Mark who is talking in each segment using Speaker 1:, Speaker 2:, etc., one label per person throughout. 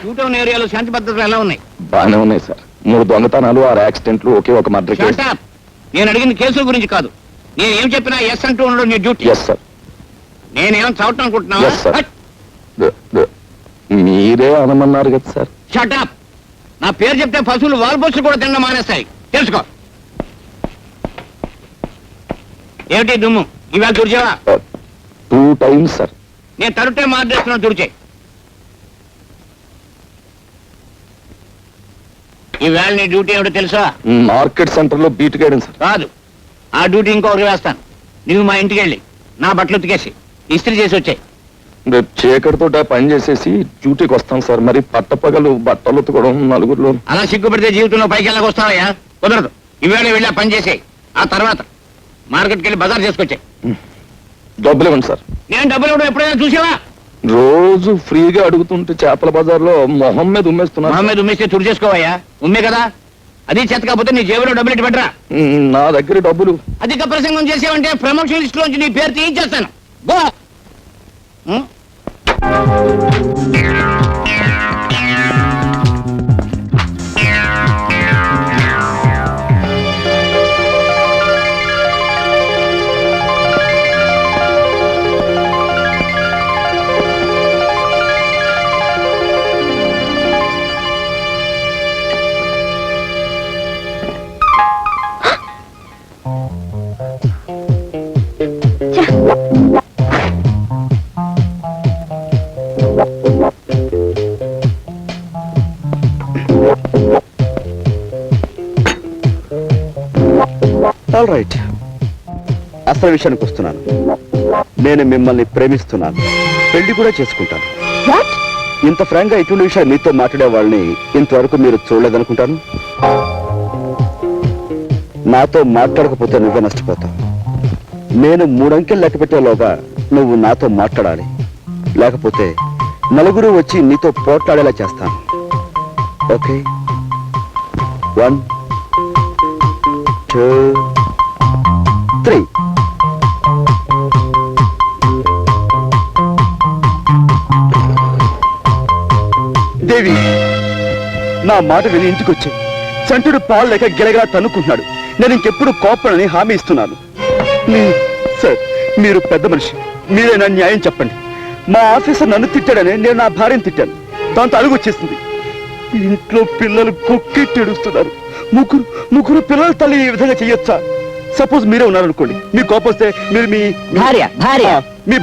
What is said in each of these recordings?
Speaker 1: షూటౌన్ ఏరియాలో శాంతి భద్రతలు ఎలా ఉన్నాయి?
Speaker 2: బాగానే ఉన్నాయి సార్. 3 దొంగతనాలు, 6 యాక్సిడెంట్లు, ఒకే ఒక మర్డర్ కేసు.
Speaker 1: నేను అడిగిన కేసుల గురించి కాదు. నేను ఏం చెప్పినా ఎస్ అంటూ ఉండడం నీ డ్యూటీ.
Speaker 2: Yes sir.
Speaker 1: నేనేం చదవటం అనుకుంటున్నావా?
Speaker 2: మీరే అనమన్నారు కదా సార్.
Speaker 1: షటప్. నా పేరు చెప్తే పశువులు వాల్పోసులు కూడా తినడం మానేస్తాయి, తెలుసుకో. ఏమిటి దుమ్ము? ఇవాళ తుడిచేవా?
Speaker 2: 2 times సార్.
Speaker 1: నేను తరుటే మార్చేస్తున్నాను, తుడిచే. ఈవేళ నీ డ్యూటీ ఏమిటో తెలుసా?
Speaker 2: మార్కెట్ సెంటర్ లో బీట్ చేయడం సార్.
Speaker 1: కాదు, ఆ డ్యూటీ ఇంకొకరికి వేస్తాను. నువ్వు మా ఇంటికి వెళ్ళి నా బట్టలు ఉతికేసి ఇస్త్రీ చేసి వచ్చాయి.
Speaker 2: రేపు చీకటితో పని చేసేసి డ్యూటీకి వస్తాం సార్. మరి పట్టపగలు బట్టలు ఉతకడం నలుగురిలో.
Speaker 1: అలా సిగ్గుపడితే జీవితంలో పైకి వెళ్ళక వస్తావయ్యా? కుదరదు. ఈవేళ వెళ్ళి ఆ పని చేసేయి. ఆ తర్వాత మార్కెట్కి వెళ్ళి బజార్ చేసుకొచ్చాయి.
Speaker 2: డబ్బులు ఇవ్వండి సార్.
Speaker 1: నేను డబ్బులు ఇవ్వడం ఎప్పుడైనా చూసావా?
Speaker 2: రోజు ఫ్రీగా అడుగుతుంటే చేపల బజార్లో మొహం మీద ఉమ్మేస్తున్నా.
Speaker 1: మొహం మీద ఉమ్మేస్తే తుడి చేసుకోవయ్యా. ఉమ్మే కదా, అది చేత కాకపోతే నీ జేబులో డబ్బులు ఇటు పెట్టరా.
Speaker 2: నా దగ్గర డబ్బులు.
Speaker 1: అధిక ప్రసంగం చేసావంటే ప్రమోషన్ లిస్ట్ లోంచి నీ పేరు తీయించేస్తాను. గో.
Speaker 3: ఆల్ రైట్, అసలు విషయానికి వస్తున్నాను. నేను మిమ్మల్ని ప్రేమిస్తున్నాను, పెళ్లి కూడా చేసుకుంటాను. ఇంత ఫ్రాంక్ గా ఇటువంటి విషయాలు మీతో మాట్లాడే వాళ్ళని ఇంతవరకు మీరు చూడలేదనుకుంటాను. నాతో మాట్లాడకపోతే నువ్వే నష్టపోతావు. నేను 3 అంకెలు లెక్క పెట్టేలోగా నువ్వు నాతో మాట్లాడాలి, లేకపోతే నలుగురు వచ్చి నీతో పోట్లాడేలా చేస్తాను. ఓకే? 1 2 3. దేవి, నా మాట విని ఇంటికి వచ్చి చంటుడు పాలు లేక గిలగలా తన్నుకుంటున్నాడు. నేను ఇంకెప్పుడు కోపడని హామీ ఇస్తున్నాను. సార్, మీరు పెద్ద మనిషి, మీరైనా న్యాయం చెప్పండి. మా ఆఫీసర్ నన్ను తిట్టాడని నేను నా భార్యను తిట్టాను. దాంతో అలుగు వచ్చేసింది. ఇంట్లో పిల్లలు కుక్కెట్టి ఏడుస్తున్నారు. ముగ్గురు పిల్లల తల్లి ఈ విధంగా చెయ్యొచ్చా? సపోజ్ మీరే ఉన్నారనుకోండి, మీ కోపం వస్తే మీరు మీ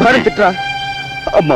Speaker 3: భార్యను తిట్టరా?